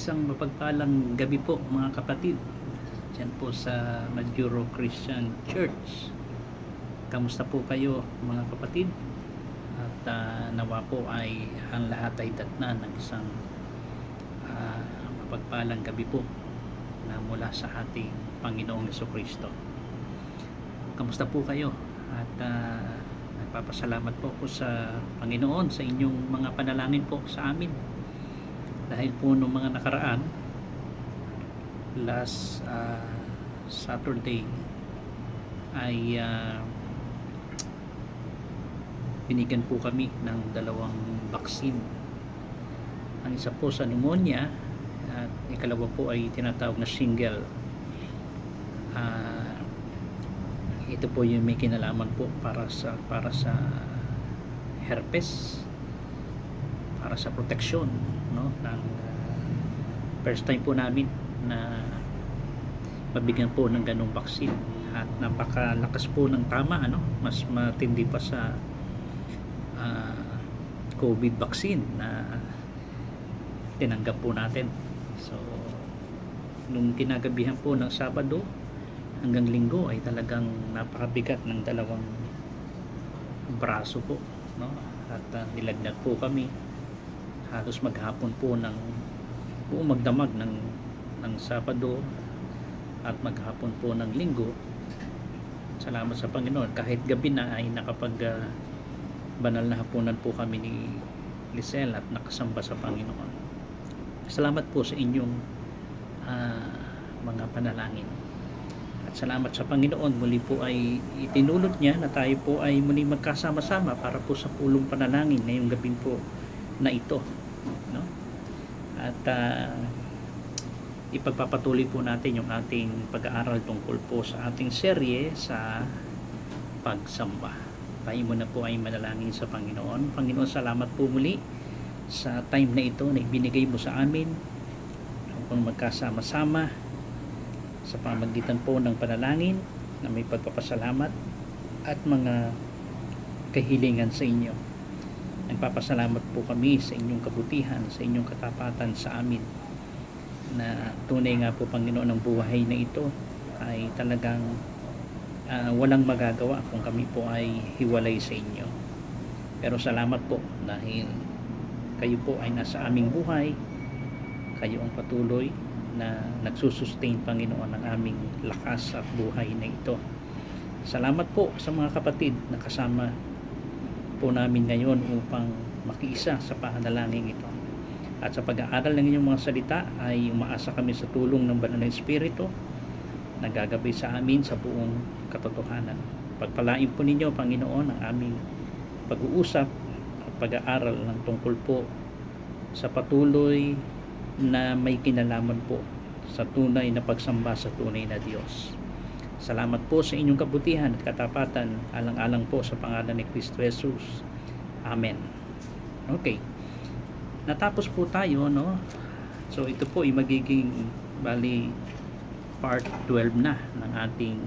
Isang mapagpalang gabi po mga kapatid dyan po sa Majuro Christian Church. Kamusta po kayo mga kapatid? At nawa po ay ang lahat ay datnan ng isang mapagpalang gabi po na mula sa ating Panginoong Jesucristo. Kamusta po kayo? At nagpapasalamat po ko sa Panginoon sa inyong mga panalangin po sa amin. Dahil po nung mga nakaraan, last Saturday ay binigyan po kami ng 2 vaccine. Ang isa po sa pneumonia at ikalawa po ay tinatawag na shingles. Ito po yung may kinalaman po para sa herpes, para sa proteksyon, no, ng first time po namin na mabigyan po ng ganong vaccine at napakalakas po ng tama, ano, mas matindi pa sa COVID vaccine na tinanggap po natin. So nung kinagabihan po ng Sabado hanggang Linggo ay talagang napakabigat ng 2 braso po, no, at nilagnat po kami halos maghapon po ng buong magdamag ng Sabado at maghapon po ng Linggo. Salamat sa Panginoon, kahit gabi na ay nakapag banal na hapunan po kami ni Lisel at nakasamba sa Panginoon. Salamat po sa inyong mga panalangin. At salamat sa Panginoon, muli po ay itinulot niya na tayo po ay muli magkasama-sama para po sa pulong panalangin ngayong gabi po na ito, no? At ipagpapatuloy po natin yung ating pag-aaral tungkol po sa ating serye sa pagsamba. Tayo muna po ay manalangin sa Panginoon. Panginoon, salamat po muli sa time na ito na ibinigay mo sa amin upang magkasama-sama sa pamagitan po ng panalangin na may pagpapasalamat at mga kahilingan sa inyo. Nagpapasalamat po kami sa inyong kabutihan, sa inyong katapatan sa amin, na tunay nga po, Panginoon, ang buhay na ito ay talagang walang magagawa kung kami po ay hiwalay sa inyo. Pero salamat po dahil kayo po ay nasa aming buhay, kayo ang patuloy na nagsusustain, Panginoon, ng aming lakas at buhay na ito. Salamat po sa mga kapatid na kasama po namin ngayon upang makiisa sa panalangin ito. At sa pag-aaral ng inyong mga salita ay umaasa kami sa tulong ng Banal na Espiritu na gagabay sa amin sa buong katotohanan. Pagpalain po ninyo, Panginoon, ang aming pag-uusap at pag-aaral ng tungkol po sa patuloy na may kinalaman po sa tunay na pagsamba sa tunay na Diyos. Salamat po sa inyong kabutihan at katapatan, alang-alang po sa pangalan ni Kristo Jesus. Amen. Okay. Natapos po tayo, no? So ito po ay magiging bali part 12 na ng ating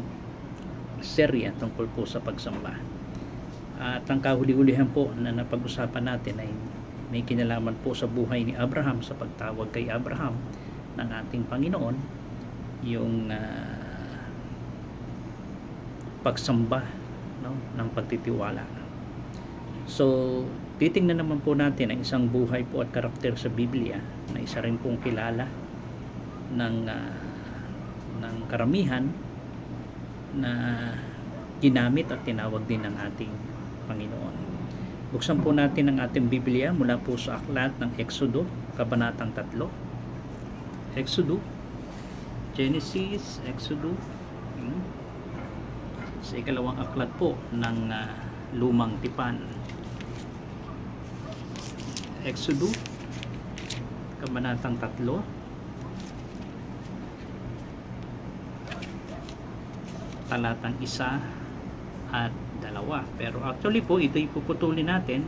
serye tungkol po sa pagsamba. At ang kahuli-hulihan po na napag-usapan natin ay may kinalaman po sa buhay ni Abraham, sa pagtawag kay Abraham ng ating Panginoon, yung pagsamba, no, ng pagtitiwala. So titingnan naman po natin ang isang buhay po at karakter sa Biblia na isa rin pong kilala ng karamihan na ginamit at tinawag din ng ating Panginoon. Buksan po natin ang ating Biblia mula po sa aklat ng Exodo, kabanatang 3. Exodo, Genesis, Exodo, sa ikalawang aklat po ng Lumang Tipan. Exodo, kabanatang 3, talatang 1 at 2. Pero actually po, ito ipuputulin natin.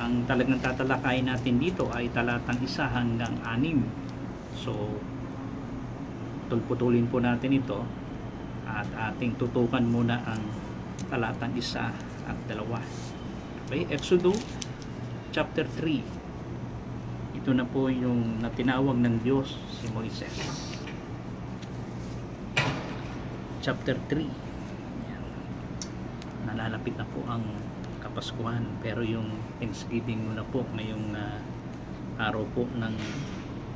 Ang talagang tatalakayin natin dito ay talatang 1 hanggang 6. So putulin po natin ito at ating tutukan muna ang talatang 1 at 2. Okay, Exodo chapter 3. ito na po yung natinawag ng Diyos si Moises. Chapter 3. Yan. Nalalapit na po ang Kapaskuhan, pero yung Thanksgiving muna po ngayong araw po ng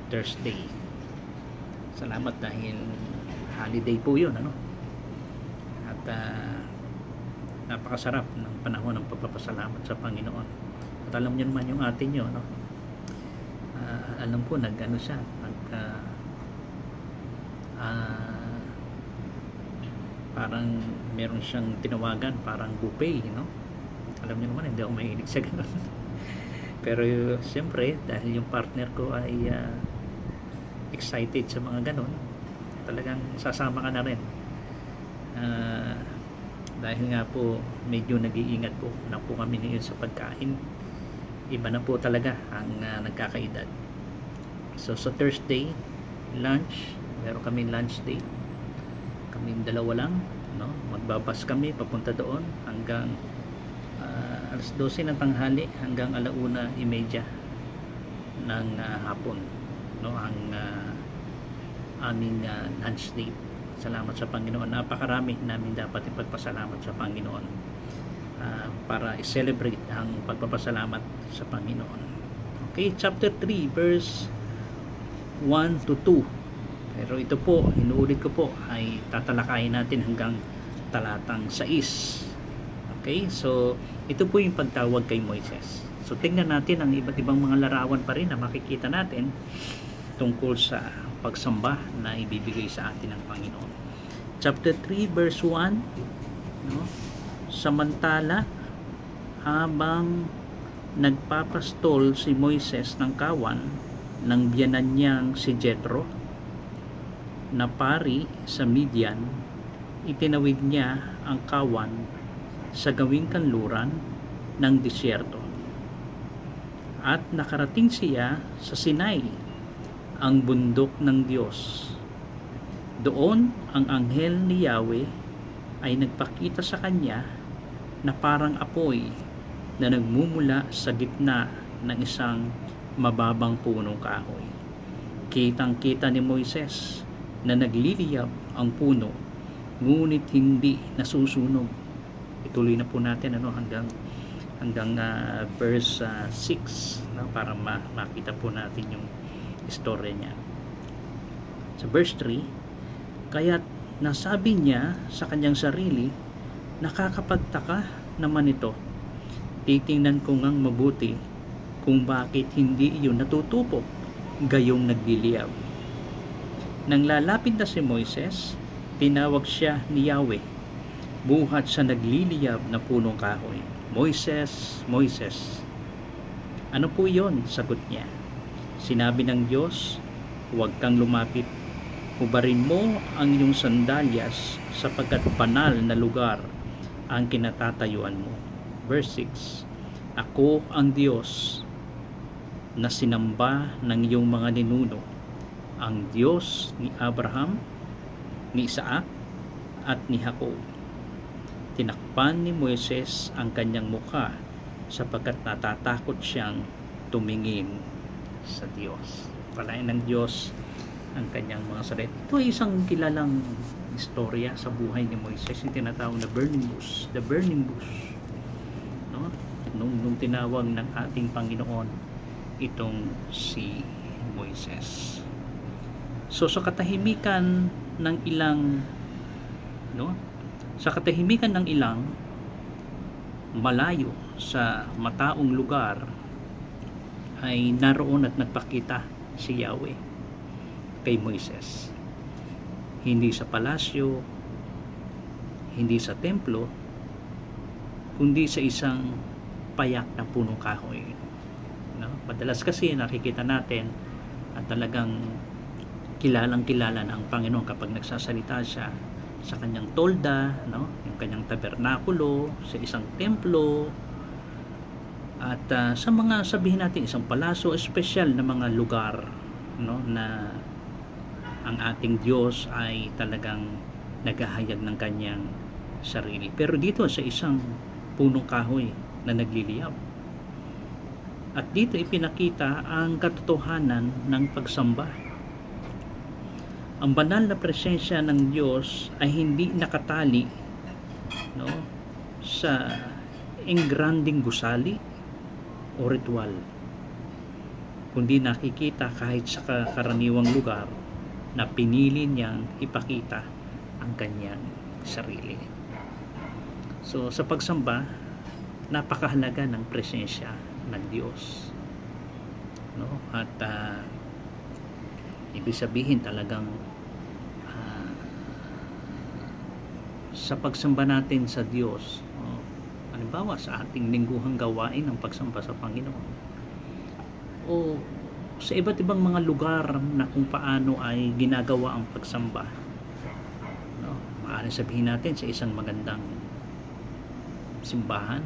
Thursday. Salamat dahil holiday po yun, ano? At napakasarap ng panahon ng pagpapasalamat sa Panginoon. At alam niyo naman yung atin nyo, no? Alam ko nag-ano siya, parang meron siyang tinawagan, parang buffet, no? Alam niyo naman, hindi ako mahilig sa ganun. Pero siyempre, dahil yung partner ko ay excited sa mga ganun, talagang sasama ka na rin. Dahil nga po medyo nag-iingat po na po kami ngayon sa pagkain. Iba na po talaga ang nagkakaedad. So sa Thursday lunch, meron kami lunch date. Kaming dalawa lang, no? Magbabas kami papunta doon hanggang alas 12 ng tanghali hanggang 1:30 ng hapon, no? Ang aming lunch date. Salamat sa Panginoon. Napakarami namin dapat ipagpasalamat sa Panginoon para i-celebrate ang pagpapasalamat sa Panginoon. Okay, chapter 3 verse 1 to 2. Pero ito po, inuulit ko po, ay tatalakayin natin hanggang talatang 6. Okay, so ito po yung pagtawag kay Moises. So tingnan natin ang iba't ibang mga larawan pa rin na makikita natin tungkol sa pagsamba na ibibigay sa atin ng Panginoon. Chapter 3 verse 1, no? Samantala, habang nagpapastol si Moises ng kawan ng biyanan niyang si Jethro na pari sa Midian, itinawid niya ang kawan sa gawing kanluran ng disyerto. At nakarating siya sa Sinai, ang bundok ng Diyos. Doon ang anghel ni Yahweh ay nagpakita sa kanya na parang apoy na nagmumula sa gitna ng isang mababang punong kahoy. Kitang-kita ni Moises na nagliliyab ang puno, ngunit hindi nasusunog. Ituloy na po natin hanggang verse 6, no? Para makita po natin yung istorya niya. Sa verse 3, kaya't nasabi niya sa kanyang sarili, nakakapagtaka naman ito. Titingnan ko ngang mabuti kung bakit hindi iyon natutupok gayong nagliliyab. Nang lalapit na si Moises, tinawag siya ni Yahweh buhat sa nagliliyab na punong kahoy. Moises, Moises. Ano po iyon? Sagot niya. Sinabi ng Diyos, huwag kang lumapit. Hubarin mo ang iyong sandalyas sapagkat banal na lugar ang kinatatayuan mo. Verse 6. Ako ang Diyos na sinamba ng iyong mga ninuno, ang Diyos ni Abraham, ni Isaac, at ni Jacob. Tinakpan ni Moises ang kanyang mukha sapagkat natatakot siyang tumingin sa Diyos. Palain ng Diyos ang kanyang mga salita. Ito ay isang kilalang istorya sa buhay ni Moises, yung tinatawag na burning bush. The burning bush, no? Nung tinawag ng ating Panginoon itong si Moises. So sa katahimikan ng ilang, no? Sa katahimikan ng ilang malayo sa mataong lugar ay naroon at nagpakita si Yahweh kay Moises. Hindi sa palasyo, hindi sa templo, kundi sa isang payak na punong kahoy. No? Madalas kasi nakikita natin at talagang kilalang-kilala na ang Panginoon kapag nagsasalita siya sa kanyang tolda, no? Yung kanyang tabernakulo, sa isang templo, at sa mga, sabihin natin, isang palaso, espesyal na mga lugar, no? Na ang ating Diyos ay talagang naghahayag ng kanyang sarili. Pero dito sa isang punong kahoy na nagliliyab, At dito ipinakita ang katotohanan ng pagsamba. Ang banal na presensya ng Diyos ay hindi nakatali, no, sa engranding gusali o ritual, kundi nakikita kahit sa karaniwang lugar na pinili niyang ipakita ang kanyang sarili. So sa pagsamba, napakahalaga ng presensya ng Diyos, no? At ibig sabihin talagang sa pagsamba natin sa Diyos, halimbawa sa ating lingguhang gawain ng pagsamba sa Panginoon, o sa iba't ibang mga lugar na kung paano ay ginagawa ang pagsamba, no? Maaaring sabihin natin sa isang magandang simbahan,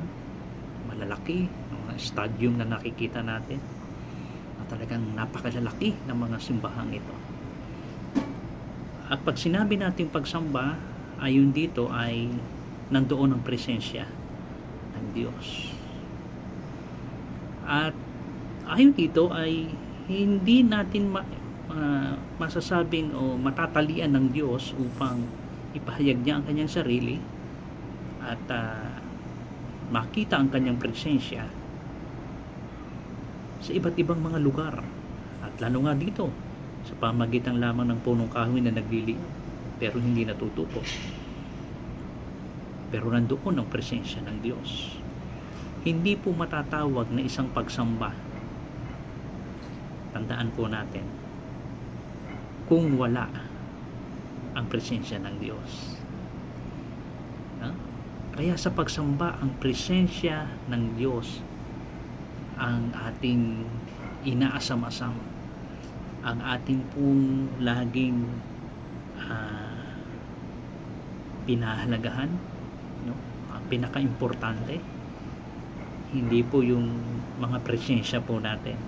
malalaki, mga stadium na nakikita natin, na talagang napakalalaki ng mga simbahang ito. At pag sinabi natin pagsamba, ayon dito ay nandoon ang presensya ng Diyos. At ayon dito ay hindi natin masasabing o matatalian ng Diyos upang ipahayag niya ang kanyang sarili at makita ang kanyang presensya sa iba't ibang mga lugar, at lalo nga dito sa pamagitan lamang ng punong kahoy na nagliliw pero hindi natutupo, pero nandoon ang presensya ng Diyos. Hindi po matatawag na isang pagsamba, tandaan po natin, kung wala ang presensya ng Diyos. Kaya sa pagsamba, ang presensya ng Diyos ang ating inaasam-asam, ang ating pong laging pinahalagahan, no? Ang pinaka-importante, hindi po yung mga presensya po natin,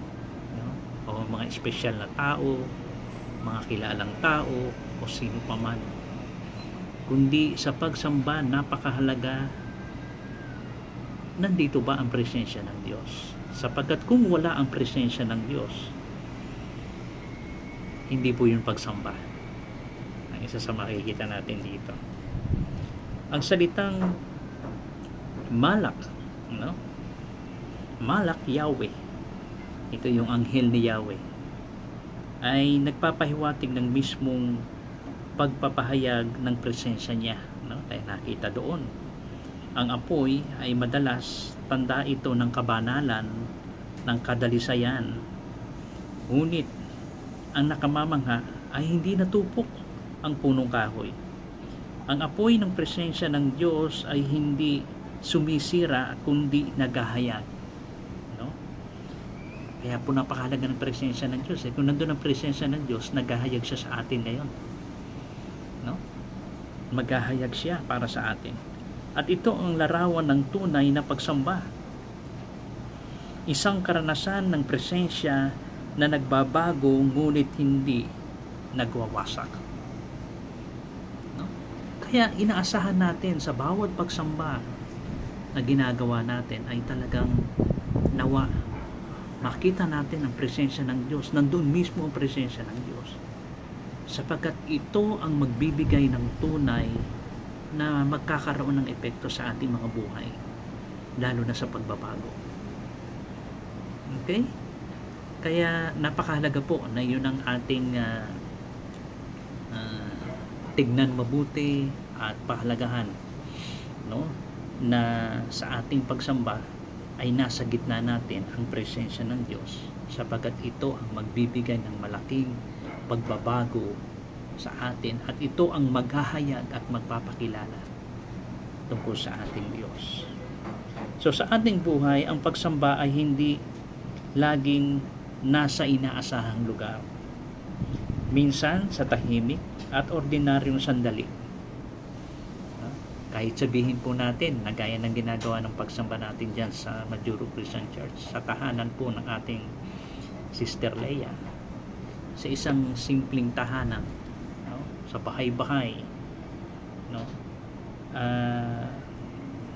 no? O mga espesyal na tao, mga kilalang tao, o sino pa man, kundi sa pagsamba napakahalaga, nandito ba ang presensya ng Diyos? Sapagkat kung wala ang presensya ng Diyos, hindi po yung pagsamba. Ang isa sa makikita natin dito, ang salitang Malak, no? Malak, Yahweh, ito yung anghel ni Yahweh, ay nagpapahiwatig ng mismong pagpapahayag ng presensya niya, no? Tayo nakita doon. Ang apoy ay madalas tanda ito ng kabanalan, ng kadalisayan. Ngunit ang nakamamangha ay hindi natupok ang punong kahoy. Ang apoy ng presensya ng Diyos ay hindi sumisira kundi naghahayag, no? Kaya po napakahalaga ng presensya ng Diyos. Kung nandun ang presensya ng Diyos, naghahayag siya sa atin ngayon, no? Maghahayag siya para sa atin. At ito ang larawan ng tunay na pagsamba. Isang karanasan ng presensya na nagbabago ngunit hindi nagwawasak, no? Kaya inaasahan natin sa bawat pagsamba na ginagawa natin ay talagang nawa makita natin ang presensya ng Diyos. Nandun mismo ang presensya ng Diyos, sapagkat ito ang magbibigay ng tunay na magkakaroon ng epekto sa ating mga buhay, lalo na sa pagbabago. Okay? Kaya napakahalaga po na yun ang ating tignan mabuti at pahalagahan, no? Na sa ating pagsamba ay nasa gitna natin ang presensya ng Diyos, sapagkat ito ang magbibigay ng malaking pagbabago sa atin, at ito ang maghahayag at magpapakilala tungkol sa ating Diyos. So sa ating buhay, ang pagsamba ay hindi laging nasa inaasahang lugar. Minsan sa tahimik at ordinaryong sandali. Kahit sabihin po natin na gaya ng ginagawa ng pagsamba natin dyan sa Majuro Christian Church, sa tahanan po ng ating Sister Leia, sa isang simpleng tahanan, no? Sa bahay-bahay, no?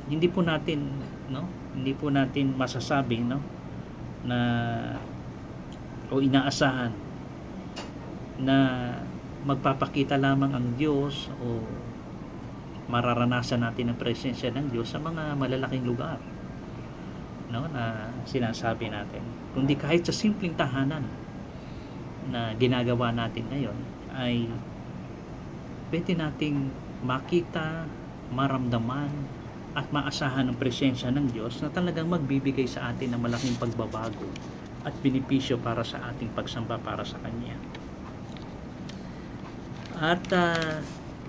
Hindi po natin masasabi, no, na o inaasahan na magpapakita lamang ang Diyos o mararanasan natin ang presensya ng Diyos sa mga malalaking lugar, no, na sinasabi natin, kundi kahit sa simpleng tahanan na ginagawa natin ngayon ay pwede nating makita, maramdaman at maasahan ang presensya ng Diyos na talagang magbibigay sa atin ng malaking pagbabago at benepisyo para sa ating pagsamba para sa Kanya. At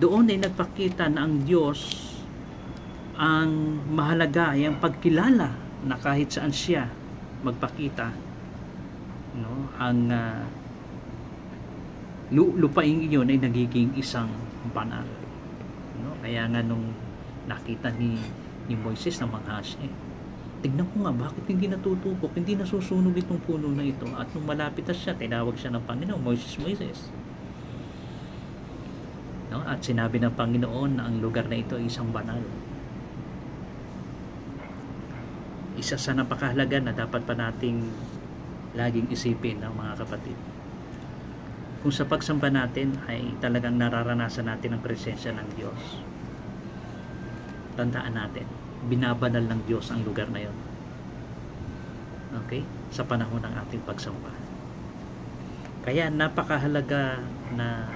doon ay nagpakita na ang Diyos ang mahalaga ay ang pagkilala na kahit saan siya magpakita, no, ang lupaing iyon ay nagiging isang banal, no? Kaya nga nung nakita ni Moises na manghas, tignan ko nga bakit hindi natutupok, hindi nasusunog itong puno na ito. At nung malapit na siya, tinawag siya ng Panginoon, Moises, no? At sinabi ng Panginoon na ang lugar na ito ay isang banal. Isa sa napakahalaga na dapat pa nating laging isipin ng mga kapatid. Kung sa pagsamba natin ay talagang nararanasan natin ang presensya ng Diyos, tandaan natin, binabanal ng Diyos ang lugar na yon. Okay? Sa panahon ng ating pagsamba. Kaya napakahalaga na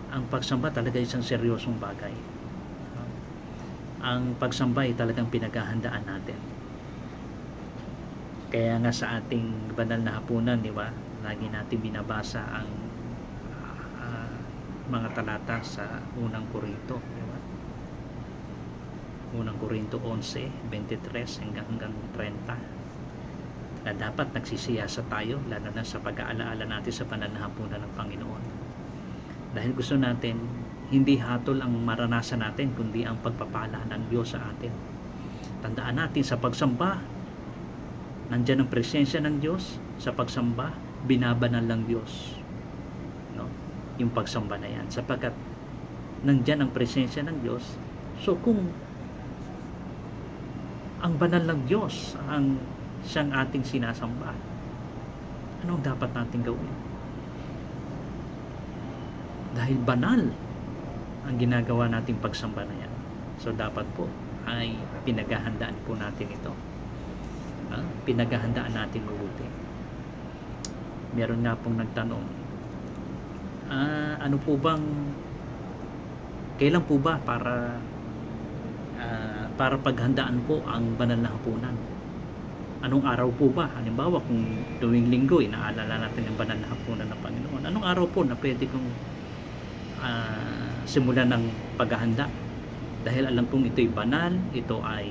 ang pagsamba talaga isang seryosong bagay. Ang pagsamba ay talagang pinaghahandaan natin. Kaya nga sa ating banal na hapunan, di ba? Lagi natin binabasa ang mga talata sa unang Korinto, di ba? Unang Korinto 11:23 hanggang 30, na dapat nagsisiyasa tayo lalo na sa pag-aalaala natin sa banal na hapunan ng Panginoon. Dahil gusto natin hindi hatol ang maranasan natin kundi ang pagpapala ng Diyos sa atin. Tandaan natin sa pagsamba, nandyan ang presensya ng Diyos. Sa pagsamba, binabanal ng Diyos, no, yung pagsamba na yan, sapagkat nandyan ang presensya ng Diyos. So kung ang banal ng Diyos ang siyang ating sinasamba, anong dapat natin gawin? Dahil banal ang ginagawa nating pagsamba na yan, so dapat po ay pinaghahandaan po natin ito. Pinaghahandaan natin mabuti. Meron nga pong nagtanong, ano po bang, kailan po ba para paghandaan po ang banal na hapunan? Anong araw po ba? Halimbawa kung tuwing linggo inaalala natin ang banal na hapunan ng Panginoon, anong araw po na pwede kong simulan ng paghahanda? Dahil alam kong ito'y banal, ito ay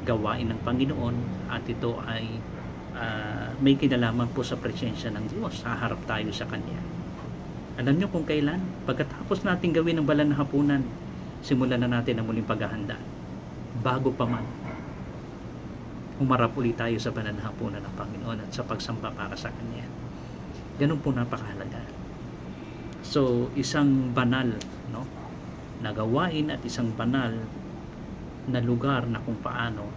gawain ng Panginoon, at ito ay may kinalaman po sa presensya ng Diyos. Haharap tayo sa Kanya. Alam nyo kung kailan? Pagkatapos natin gawin ang banal na hapunan, simulan na natin ang muling paghahanda. Bago pa man, humarap ulit tayo sa banal na hapunan ng Panginoon at sa pagsamba para sa Kanya. Ganun po napakahalaga. So, isang banal, no, na gawain at isang banal na lugar na kung paano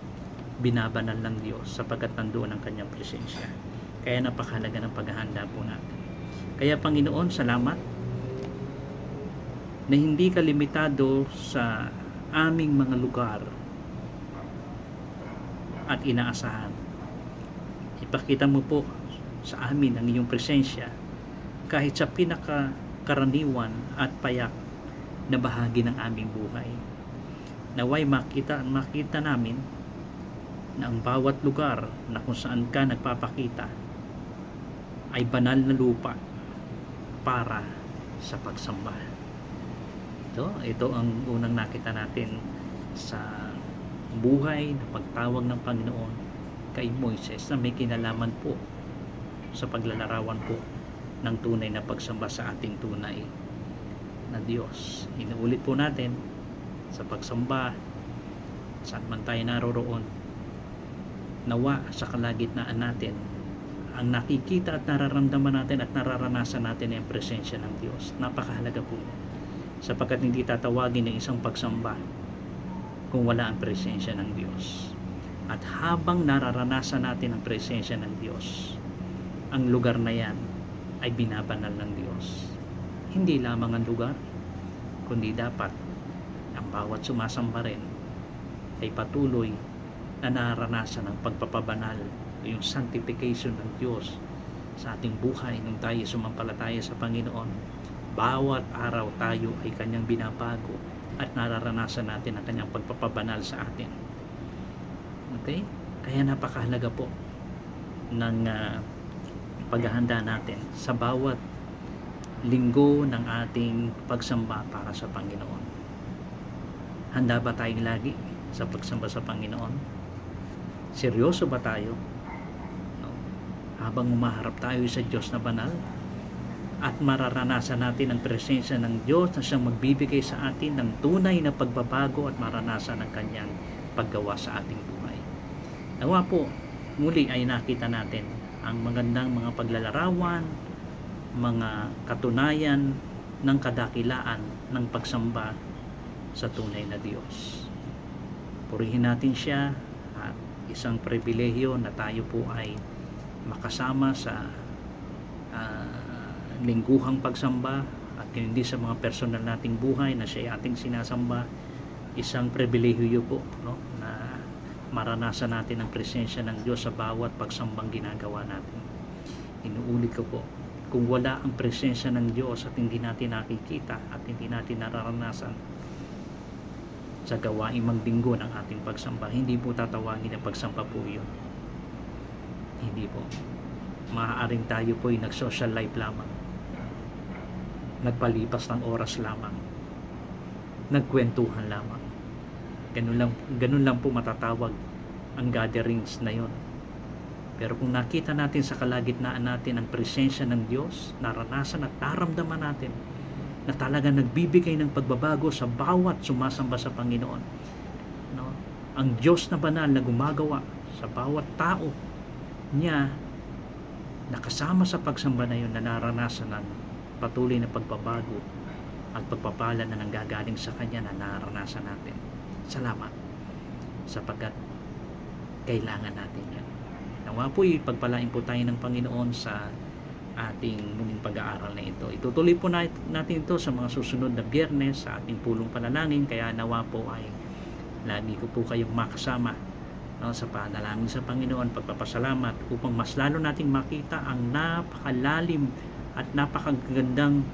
binabanal ng Diyos sapagkat nandoon ang Kanyang presensya. Kaya napakahalaga ng paghahanda po natin. Kaya Panginoon, salamat na hindi ka limitado sa aming mga lugar at inaasahan. Ipakita mo po sa amin ang iyong presensya kahit sa pinakakaraniwan at payak na bahagi ng aming buhay. Naway makita namin na ang bawat lugar na kung saan ka nagpapakita ay banal na lupa para sa pagsamba. Ito ang unang nakita natin sa buhay na pagtawag ng Panginoon kay Moises na may kinalaman po sa paglalarawan po ng tunay na pagsamba sa ating tunay na Diyos. Inuulit po natin, sa pagsamba, saan man tayo naroroon, nawa sa kalagitnaan natin ang nakikita at nararamdaman natin at nararanasan natin ang presensya ng Diyos. Napakahalaga po sapagkat hindi tatawagin ng isang pagsamba kung wala ang presensya ng Diyos. At habang nararanasan natin ang presensya ng Diyos, ang lugar na yan ay binabanal ng Diyos. Hindi lamang ang lugar, kundi dapat ang bawat sumasamba rin ay patuloy na nararanasan ang pagpapabanal, yung sanctification ng Diyos sa ating buhay nung tayo sumampalataya sa Panginoon. Bawat araw tayo ay Kanyang binabago at nararanasan natin ang Kanyang pagpapabanal sa atin. Okay? Kaya napakahalaga po ng paghahanda natin sa bawat linggo ng ating pagsamba para sa Panginoon. Handa ba tayong lagi sa pagsamba sa Panginoon? Seryoso ba tayo? No? Habang umaharap tayo sa Diyos na banal at mararanasan natin ang presensya ng Diyos na siyang magbibigay sa atin ng tunay na pagbabago at maranasan ang Kanyang paggawa sa ating buhay. Nawa po, muli ay nakita natin ang magandang mga paglalarawan, mga katunayan ng kadakilaan ng pagsamba sa tunay na Diyos. Purihin natin siya at isang pribilehyo na tayo po ay makasama sa lingguhang pagsamba at hindi sa mga personal nating buhay na siya ay ating sinasamba. Isang pribilehyo po, no, na maranasan natin ang presensya ng Diyos sa bawat pagsambang ginagawa natin. Inuulit ko po, kung wala ang presensya ng Diyos at hindi natin nakikita at hindi natin nararanasan sa gawaing magbinggo ng ating pagsamba, hindi po tatawagin na pagsamba po yun. Hindi po. Maaaring tayo po ay nag-social life lamang, nagpalipas ng oras lamang, nagkwentuhan lamang. Ganun lang po matatawag ang gatherings na yon. Pero kung nakita natin sa kalagitnaan natin ang presensya ng Diyos, naranasan at naramdaman natin na talaga nagbibigay ng pagbabago sa bawat sumasamba sa Panginoon. No? Ang Diyos na banal na gumagawa sa bawat tao niya nakasama sa pagsamba na yun, na naranasan ng patuloy na pagbabago at pagpapala na nanggagaling sa Kanya na naranasan natin. Salamat sapagkat kailangan natin yan. Nawa po'y pagpalain po tayo ng Panginoon sa ating muling pag-aaral na ito. Itutuloy po natin ito sa mga susunod na Biyernes sa ating pulong panalangin, kaya nawa po ay lagi ko po kayong makasama, no, sa panalangin sa Panginoon, pagpapasalamat upang mas lalo nating makita ang napakalalim at napakagandang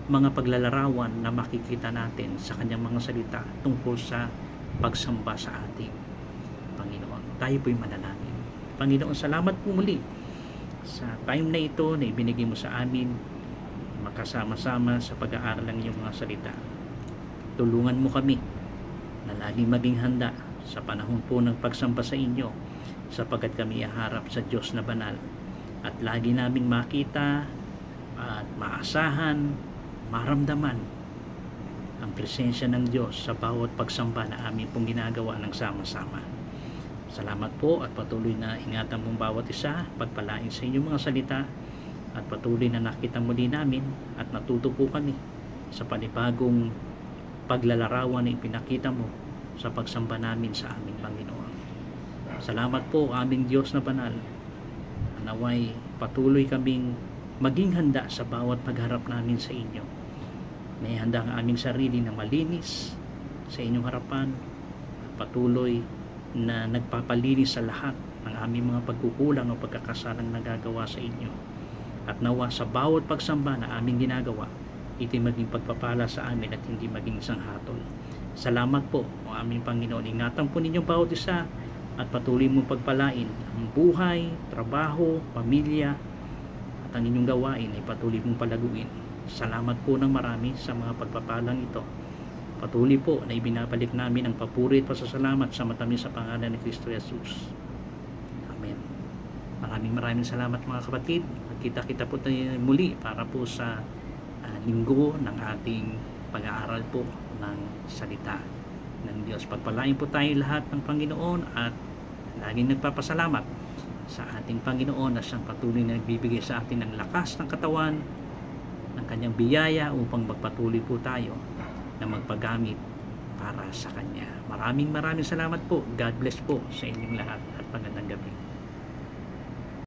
mga paglalarawan na makikita natin sa Kanyang mga salita tungkol sa pagsamba sa ating Panginoon. Tayo po'y manalangin. Panginoon, salamat po muli sa time na ito na ibinigay mo sa amin makasama-sama sa pag-aaral ng iyong mga salita. Tulungan mo kami na laging maging handa sa panahon po ng pagsamba sa inyo, sapagkat kami iharap sa Diyos na banal at lagi naming makita at maasahan, maramdaman ang presensya ng Diyos sa bawat pagsamba na amin pong ginagawa ng sama-sama. Salamat po at patuloy na ingatan mong bawat isa, pagpalain sa inyong mga salita at patuloy na nakita muli namin at natuto po kami sa panibagong paglalarawan na ipinakita mo sa pagsamba namin sa aming Panginoon. Salamat po aming Diyos na banal. Naway patuloy kaming maging handa sa bawat pagharap namin sa inyo. May handa ang aming sarili na malinis sa inyong harapan at patuloy na nagpapalinis sa lahat ng aming mga pagkukulang o pagkakasalang nagagawa sa inyo. At nawa sa bawat pagsamba na aming ginagawa, ito'y maging pagpapala sa amin at hindi maging isang hatol. Salamat po, o aming Panginoon. Ingatan po ninyong bawat isa at patuloy mong pagpalain ang buhay, trabaho, pamilya at ang inyong gawain ay patuloy mong palaguin. Salamat po ng marami sa mga pagpapalang ito. Patuloy po na ibinabalik namin ang papuri at pasasalamat sa matamis sa pangalan ni Kristo Jesus. Amen. Maraming salamat mga kapatid. Magkita-kita po tayo muli para po sa linggo ng ating pag-aaral po ng salita ng Diyos. Pagpalain po tayo lahat ng Panginoon at laging nagpapasalamat sa ating Panginoon na siyang patuloy na nagbibigay sa atin ng lakas ng katawan, ng Kanyang biyaya upang magpatuloy po tayo na magpagamit para sa Kanya. Maraming salamat po. God bless po sa inyong lahat at magandang gabi.